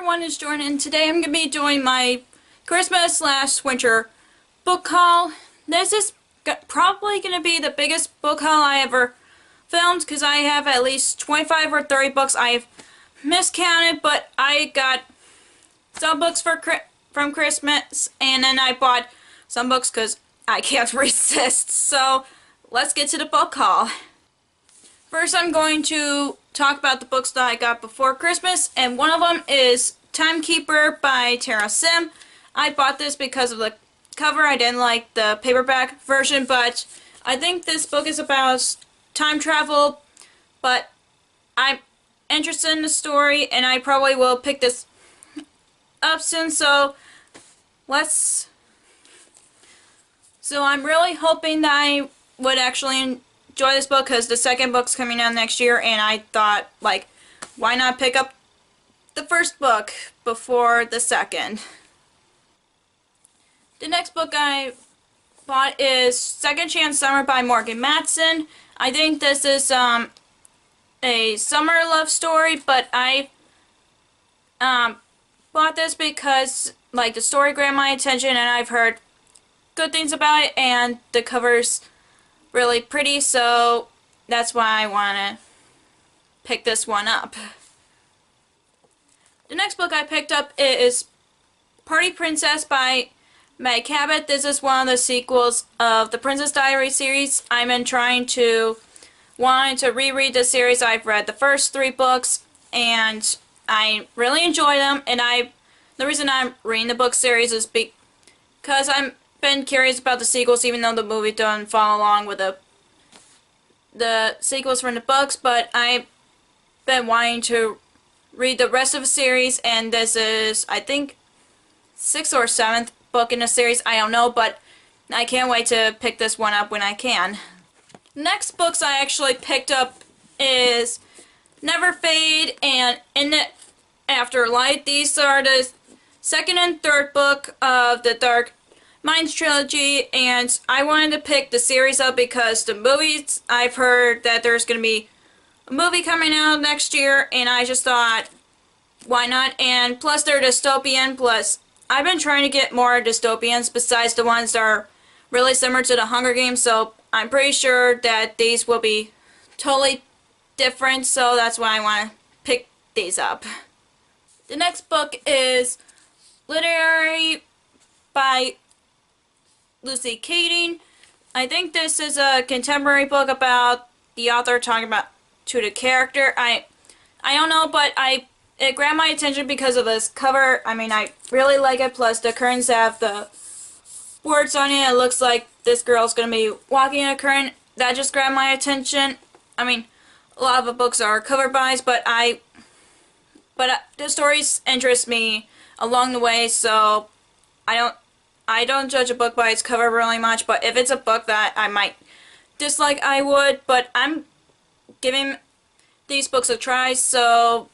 everyone, it's Jordan, and today I'm going to be doing my Christmas/winter book haul. This is probably going to be the biggest book haul I ever filmed because I have at least 25 or 30 books. I've miscounted, but I got some books from Christmas, and then I bought some books because I can't resist. So let's get to the book haul. First, I'm going to talk about the books that I got before Christmas, and one of them is Timekeeper by Tara Sim. I bought this because of the cover. I didn't like the paperback version, but I think this book is about time travel, but I'm interested in the story, and I probably will pick this up soon, so I'm really hoping that I would actually enjoy this book because the second book's coming out next year, and I thought, like, why not pick up the first book before the second? The next book I bought is Second Chance Summer by Morgan Matson. I think this is a summer love story, but I bought this because, like, the story grabbed my attention, and I've heard good things about it, and the cover's really pretty, so that's why I want to pick this one up. The next book I picked up is Party Princess by Meg Cabot. This is one of the sequels of the Princess Diaries series. I've been wanting to reread the series. I've read the first 3 books, and I really enjoyed them, and the reason I'm reading the book series is because I've been curious about the sequels, even though the movie doesn't follow along with the sequels from the books, but I've been wanting to read the rest of the series, and this is, I think, 6th or 7th book in the series. I don't know, but I can't wait to pick this one up when I can. Next books I actually picked up is Never Fade and In the Afterlight. These are the second and third book of the Dark Minds trilogy, and I wanted to pick the series up because the movies, I've heard that there's going to be a movie coming out next year, and I just thought, why not? And plus they're dystopian, plus I've been trying to get more dystopians besides the ones that are really similar to the Hunger Games, so I'm pretty sure that these will be totally different, so that's why I want to pick these up. The next book is Literary by Lucy Keating. I think this is a contemporary book about the author talking about to the character. I don't know, but it grabbed my attention because of this cover. I mean, I really like it, plus the curtains have the words on it. It looks like this girl's gonna be walking in a current. That just grabbed my attention. I mean, a lot of the books are cover buys, but the stories interest me along the way, so I don't judge a book by its cover really much, but if it's a book that I might dislike, I would, but I'm giving these books a try, so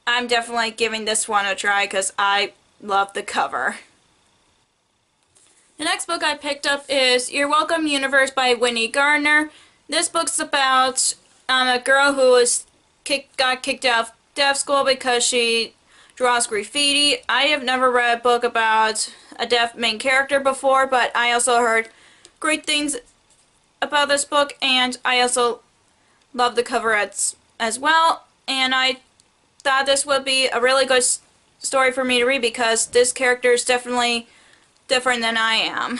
I'm definitely giving this one a try because I love the cover. The next book I picked up is Your Welcome Universe by Whitney Gardner. This book's about a girl who got kicked out of deaf school because she draws graffiti. I have never read a book about a deaf main character before, but I also heard great things about this book, and I also love the cover as well, and I thought this would be a really good story for me to read because this character is definitely different than I am.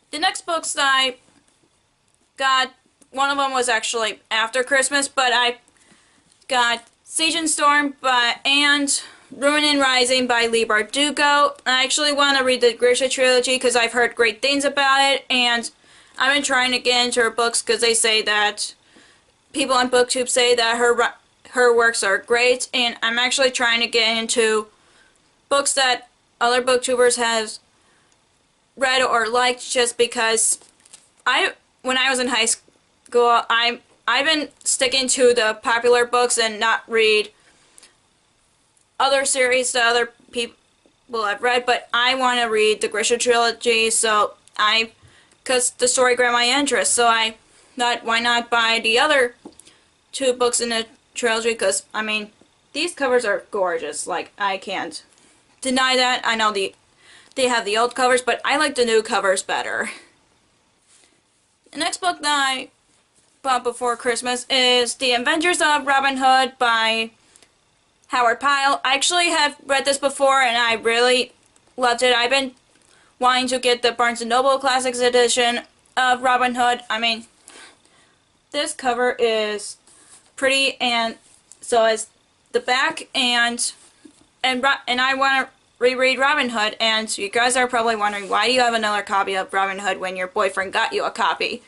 The next books that I got, one of them was actually after Christmas, but I got Siege and Storm and Ruin and Rising by Leigh Bardugo. I actually want to read the Grisha trilogy because I've heard great things about it, and I've been trying to get into her books because they say that people on BookTube say that her works are great, and I'm actually trying to get into books that other booktubers have read or liked just because when I was in high school, I've been sticking to the popular books and not read other series that other people have read, but I want to read the Grisha trilogy, so because the story grabbed my interest, so thought, why not buy the other 2 books in the trilogy, because, I mean, these covers are gorgeous. Like, I can't deny that. I know they have the old covers, but I like the new covers better. The next book that I bought before Christmas is The Adventures of Robin Hood by Howard Pyle. I actually have read this before and I really loved it. I've been wanting to get the Barnes & Noble Classics edition of Robin Hood. I mean, this cover is pretty, and so is the back, and I want to reread Robin Hood, and you guys are probably wondering, why do you have another copy of Robin Hood when your boyfriend got you a copy?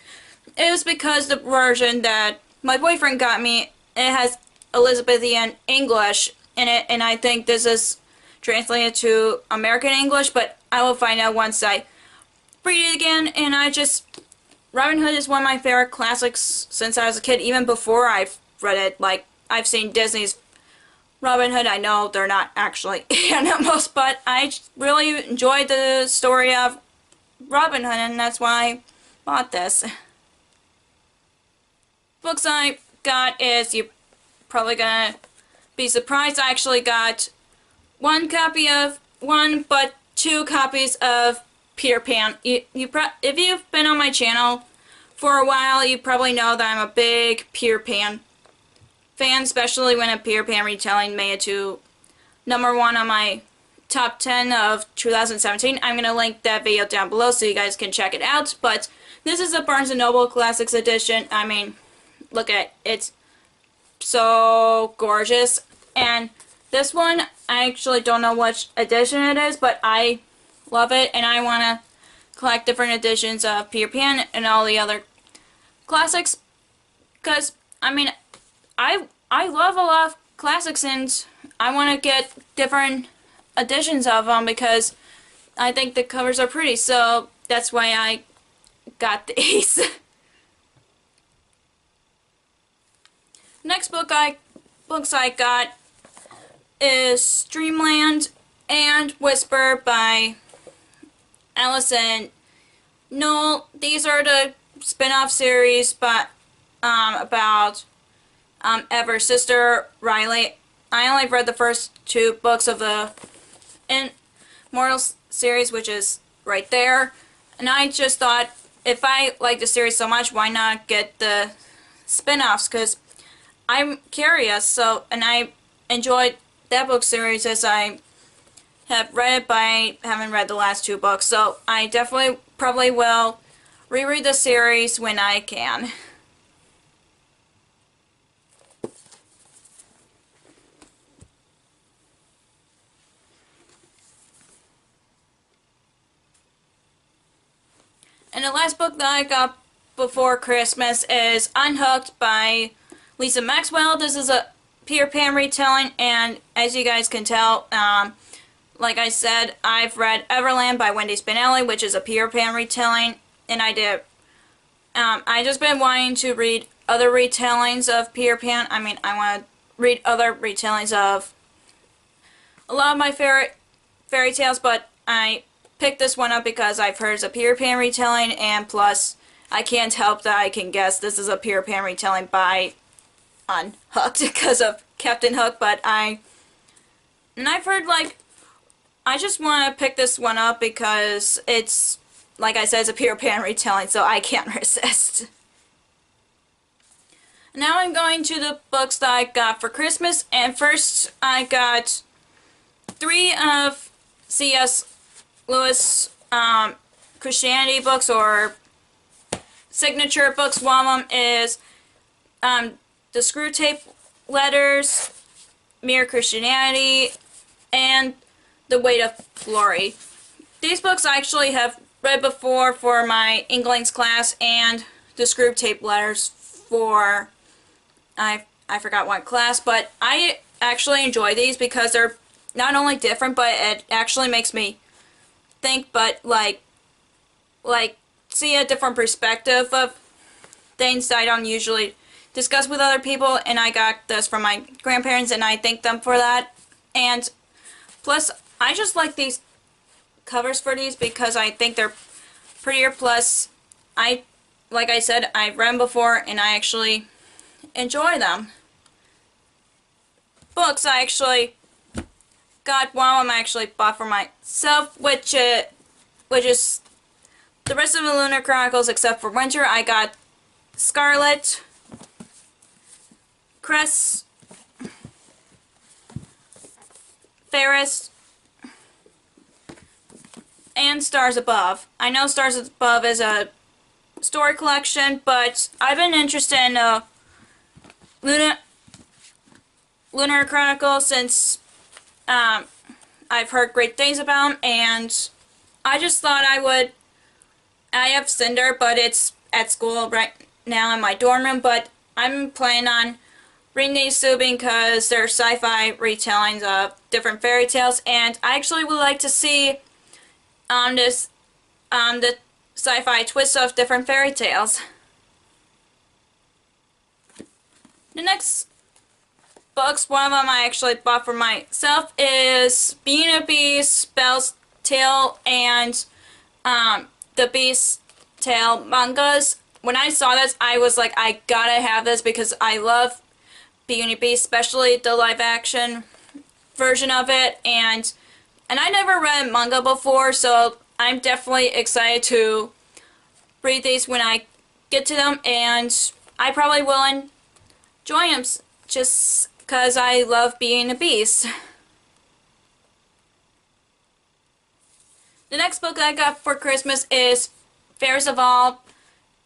It was because the version that my boyfriend got me, it has Elizabethan English in it, and I think this is translated to American English, but I will find out once I read it again. And Robin Hood is one of my favorite classics since I was a kid, even before I've read it. Like, I've seen Disney's Robin Hood. I know they're not actually animals, but I really enjoyed the story of Robin Hood, and that's why I bought this. Books I got is, you're probably gonna be surprised, I actually got but 2 copies of Peter Pan. If you've been on my channel for a while, you probably know that I'm a big Peter Pan fan, especially when a Peter Pan retelling made it to #1 on my top 10 of 2017. I'm going to link that video down below so you guys can check it out. But this is a Barnes & Noble Classics edition. I mean, look at it. It's so gorgeous. And this one, I actually don't know which edition it is, but I love it, and I want to collect different editions of Peter Pan and all the other classics, because, I mean, I love a lot of classics, and I want to get different editions of them because I think the covers are pretty, so that's why I got these. Next books I got is Dreamland and Whisper by Alison Noel. These are the spin-off series about Ever's sister, Riley. I only read the first 2 books of the Immortals series, which is right there. And I just thought, if I like the series so much, why not get the spin-offs? Because I'm curious, and I enjoyed that book series as I have read it, but I haven't read the last 2 books, so I definitely probably will reread the series when I can. And the last book that I got before Christmas is Unhooked by Lisa Maxwell. This is a Peter Pan retelling, and as you guys can tell, like I said, I've read Everland by Wendy Spinelli, which is a Peter Pan retelling, and I just been wanting to read other retellings of Peter Pan. I mean, I want to read other retellings of a lot of my favorite fairy tales, but I picked this one up because I've heard it's a Peter Pan retelling, and plus, I can't help that I can guess this is a Peter Pan retelling by Unhooked because of Captain Hook, but I've heard, like, I just want to pick this one up because it's, like I said, it's a Peter Pan retelling, so I can't resist. Now I'm going to the books that I got for Christmas, and first I got 3 of C.S. Lewis Christianity books, or signature books. One of them is the Screwtape Letters, Mere Christianity, and The Weight of Glory. These books I actually have read before for my Inklings class, and the Screwtape Letters for, I forgot what class, but I actually enjoy these because they're not only different, but it actually makes me think, but like see a different perspective of things that I don't usually discuss with other people, and I got this from my grandparents, and I thank them for that. And plus, I just like these covers for these because I think they're prettier. Plus, like I said, I've read them before, and I actually enjoy them. books, I actually got one of them I actually bought for myself, which is the rest of the Lunar Chronicles except for Winter. I got Scarlet, Cress, Fairest, and Stars Above. I know Stars Above is a story collection, but I've been interested in Lunar Chronicles since I've heard great things about them, and I just thought I have Cinder, but it's at school right now in my dorm room, but I'm planning on reading these soon because they're sci-fi retellings of different fairy tales, and I actually would like to see the sci-fi twist of different fairy tales. The next books, one of them I actually bought for myself, is Beauty and the Beast, Belle's Tale, and the Beast's Tale mangas. When I saw this, I was like, I gotta have this because I love Beauty and the Beast, especially the live action version of it, and I never read manga before, so I'm definitely excited to read these when I get to them, and I probably will enjoy them just because I love Beauty and the Beast. The next book I got for Christmas is Fairest of All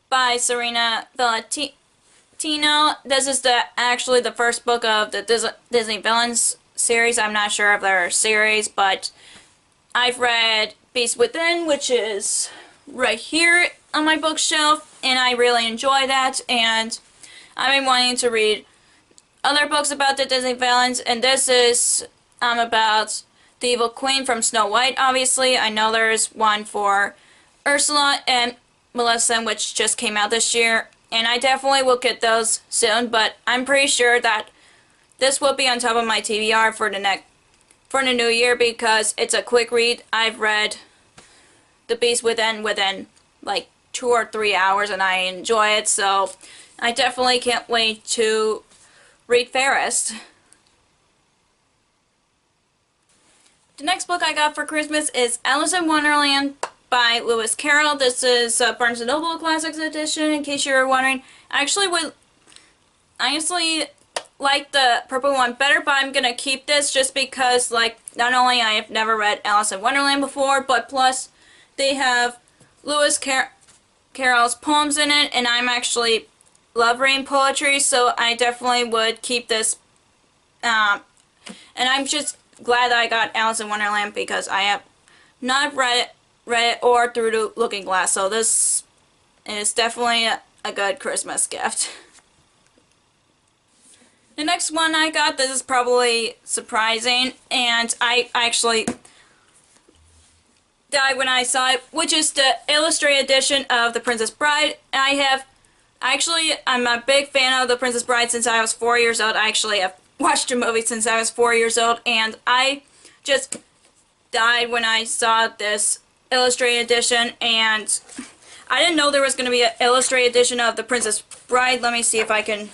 by Serena Valentino. This is actually the first book of the Disney Villains series. I'm not sure if they're a series, but I've read Beast Within, which is right here on my bookshelf, and I really enjoy that, and I've been wanting to read other books about the Disney villains, and this is about the Evil Queen from Snow White, obviously. I know there's one for Ursula and Maleficent, which just came out this year, and I definitely will get those soon, but I'm pretty sure that this will be on top of my TBR for the new year because it's a quick read. I've read The Beast within like 2 or 3 hours, and I enjoy it, so I definitely can't wait to read Fairest. The next book I got for Christmas is Alice in Wonderland by Lewis Carroll. This is Barnes & Noble Classics Edition, in case you're wondering. I honestly like the purple one better, but I'm gonna keep this just because, like, not only I have never read Alice in Wonderland before, but plus they have Lewis Carroll's poems in it, and I'm actually love reading poetry, so I definitely would keep this. And I'm just glad that I got Alice in Wonderland because I have not read it or Through the Looking Glass, so this is definitely a good Christmas gift. The next one I got, this is probably surprising, and I actually died when I saw it, which is the illustrated edition of The Princess Bride. I'm a big fan of The Princess Bride since I was 4 years old. I actually have watched the movie since I was 4 years old, and I just died when I saw this illustrated edition, and I didn't know there was going to be an illustrated edition of The Princess Bride. Let me see if I can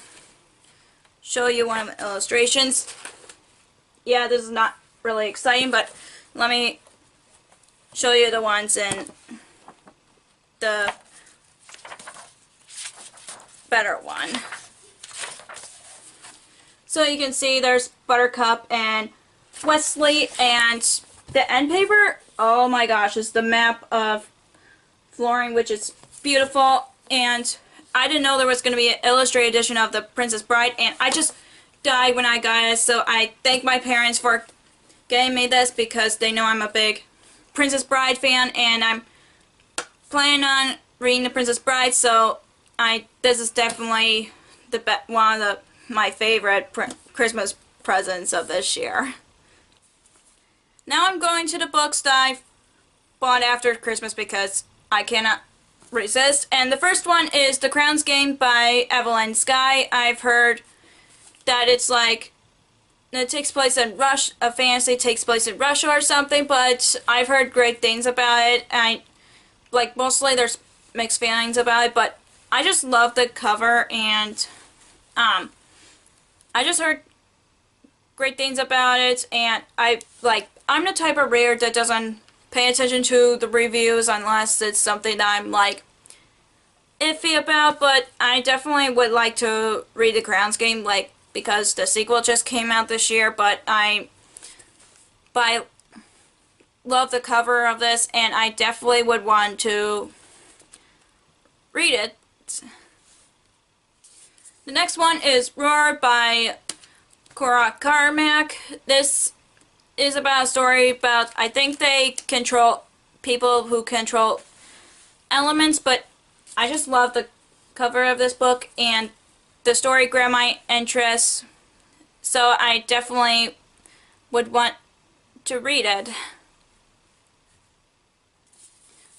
show you one of the illustrations. Yeah, this is not really exciting, but let me show you the ones in the better one. So you can see there's Buttercup and Wesley, and the end paper, oh my gosh, is the map of Flooring, which is beautiful, and I didn't know there was going to be an illustrated edition of The Princess Bride, and I just died when I got it, so I thank my parents for getting me this because they know I'm a big Princess Bride fan, and I'm planning on reading The Princess Bride, so this is definitely one of my favorite Christmas presents of this year. Now I'm going to the books that I bought after Christmas because I cannot resist, and the first one is The Crown's Game by Evelyn Skye. I've heard that it's like it takes place in a fantasy takes place in Russia or something, but I've heard great things about it. Mostly there's mixed feelings about it, but I just love the cover, and I just heard great things about it, and I'm the type of reader that doesn't pay attention to the reviews unless it's something that I'm like iffy about, but I definitely would like to read the Crowns game, like, because the sequel just came out this year, but I love the cover of this, and I definitely would want to read it. The next one is Roar by Cora Carmack. This is about a story about, I think they control people who control elements, but I just love the cover of this book, and the story grabbed my interest, so I definitely would want to read it.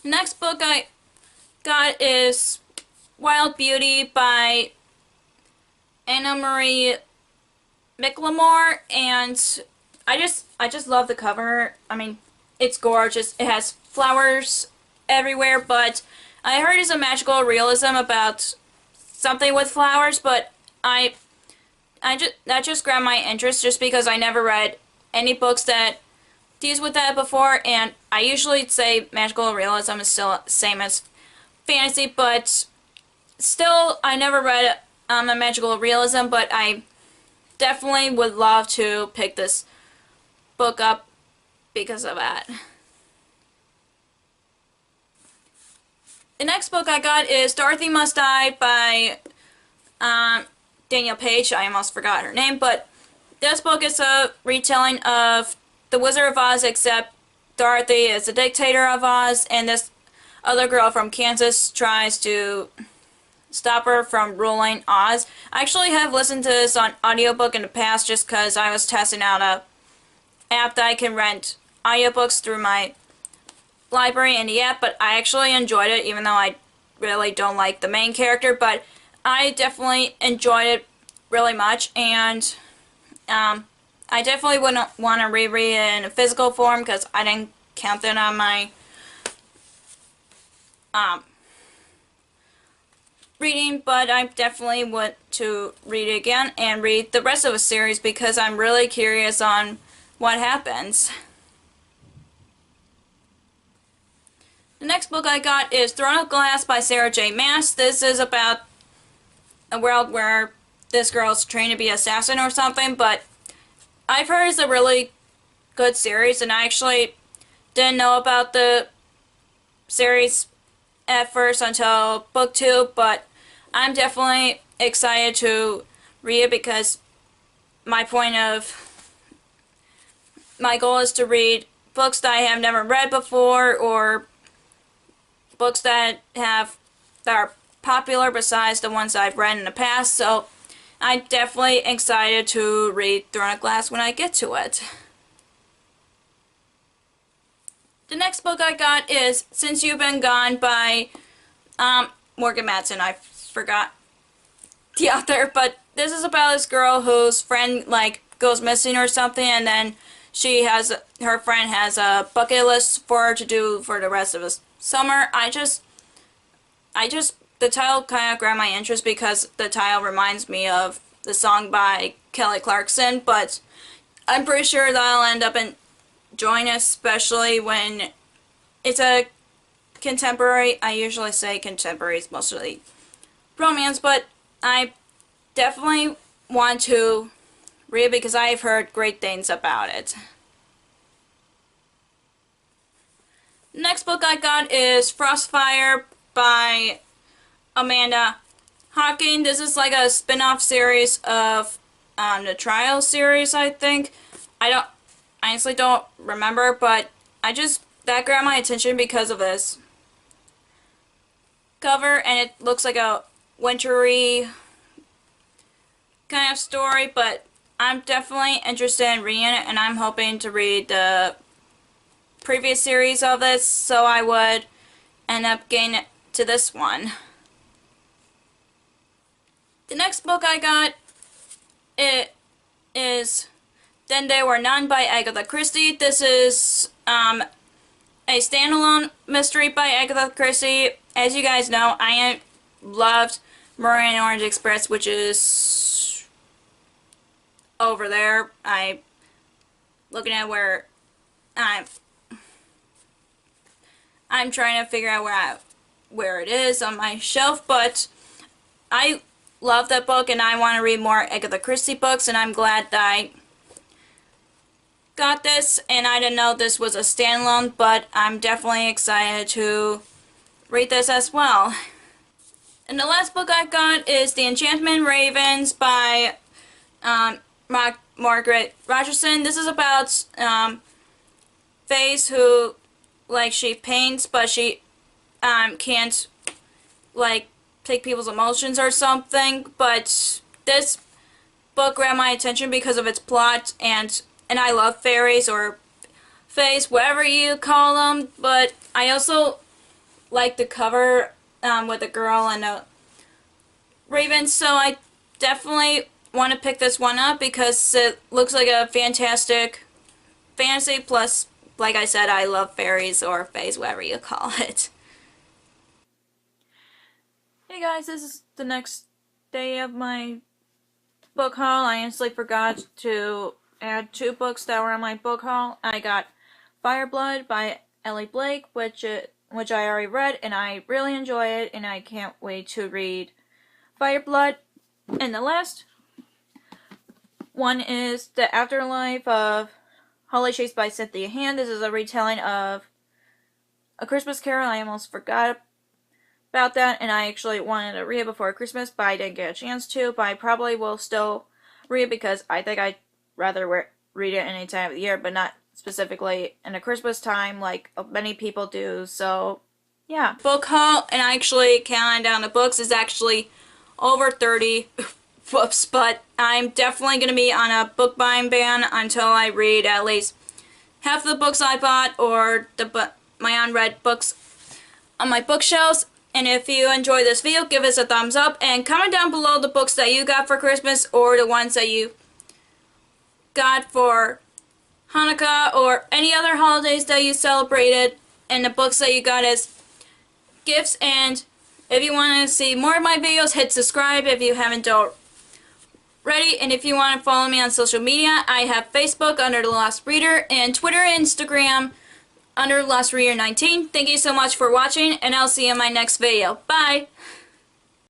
The next book I got is Wild Beauty by Anna Marie McLemore, and I just love the cover. I mean, it's gorgeous. It has flowers everywhere, but I heard it's a magical realism about something with flowers, but that just grabbed my interest just because I never read any books that deals with that before, and I usually say magical realism is still the same as fantasy, but still I never read a magical realism, but I definitely would love to pick this book up because of that. The next book I got is Dorothy Must Die by Danielle Page. I almost forgot her name, but this book is a retelling of The Wizard of Oz, except Dorothy is the dictator of Oz, and this other girl from Kansas tries to stop her from ruling Oz. I actually have listened to this on audiobook in the past just because I was testing out a app that I can rent audiobooks through my library in the app, but I actually enjoyed it, even though I really don't like the main character, but I definitely enjoyed it really much, and I definitely wouldn't want to reread it in a physical form because I didn't count that on my reading, but I definitely want to read it again and read the rest of the series because I'm really curious on what happens. The next book I got is Throne of Glass by Sarah J. Maas. This is about a world where this girl's trained to be an assassin or something, but I've heard it's a really good series, and I actually didn't know about the series at first until book 2, but I'm definitely excited to read it because my goal is to read books that I have never read before, or books that are popular besides the ones I've read in the past, so I'm definitely excited to read Throne of Glass when I get to it. The next book I got is Since You've Been Gone by Morgan Matson. I forgot the author, but this is about this girl whose friend goes missing or something, and then her friend has a bucket list for her to do for the rest of the summer. The title kind of grabbed my interest because the title reminds me of the song by Kelly Clarkson, but I'm pretty sure that I'll end up enjoying it, especially when it's a contemporary. I usually say contemporary is mostly romance, but I definitely want to read it because I've heard great things about it. The next book I got is Frostfire by Amanda Hocking. This is like a spin-off series of the Trial series, I think. I honestly don't remember, but that grabbed my attention because of this cover, and it looks like a wintry kind of story, but I'm definitely interested in reading it, and I'm hoping to read the previous series of this, so I would end up getting to this one. The next book I got is Then There Were None by Agatha Christie. This is a standalone mystery by Agatha Christie. As you guys know, I loved Murder and Orange Express, which is over there. I'm looking at where I'm trying to figure out where it is on my shelf, but I love that book and I want to read more Agatha Christie books, and I'm glad that I got this, and I didn't know this was a standalone, but I'm definitely excited to read this as well. And the last book I got is The Enchantment Ravens by Margaret Rogerson. This is about Faze who, like, she paints, but she can't, like, take people's emotions or something. But this book grabbed my attention because of its plot, and I love fairies or fays, whatever you call them. But I also like the cover with the girl and the raven, so I definitely want to pick this one up because it looks like a fantastic fantasy. Plus, like I said, I love fairies or fays, whatever you call it. Hey guys, this is the next day of my book haul. I honestly forgot to add 2 books that were on my book haul. I got Fireblood by Ellie Blake, which I already read, and I really enjoy it, and I can't wait to read Fireblood. And the last one is The Afterlife of Holly Chase by Cynthia Hand. This is a retelling of A Christmas Carol. I almost forgot about that, and I actually wanted to read it before Christmas, but I didn't get a chance to. But I probably will still read it because I think I'd rather read it any time of the year, but not specifically in the Christmas time like many people do. So yeah, book haul, and actually counting down the books is actually over 30 books, but I'm definitely going to be on a book buying ban until I read at least half the books I bought or my unread books on my bookshelves. And if you enjoyed this video, give us a thumbs up and comment down below the books that you got for Christmas or the ones that you got for Hanukkah or any other holidays that you celebrated, and the books that you got as gifts. And if you want to see more of my videos, hit subscribe if you haven't already. And if you want to follow me on social media, I have Facebook under The Lost Reader and Twitter and Instagram under Lost Reader 19. Thank you so much for watching, and I'll see you in my next video. Bye!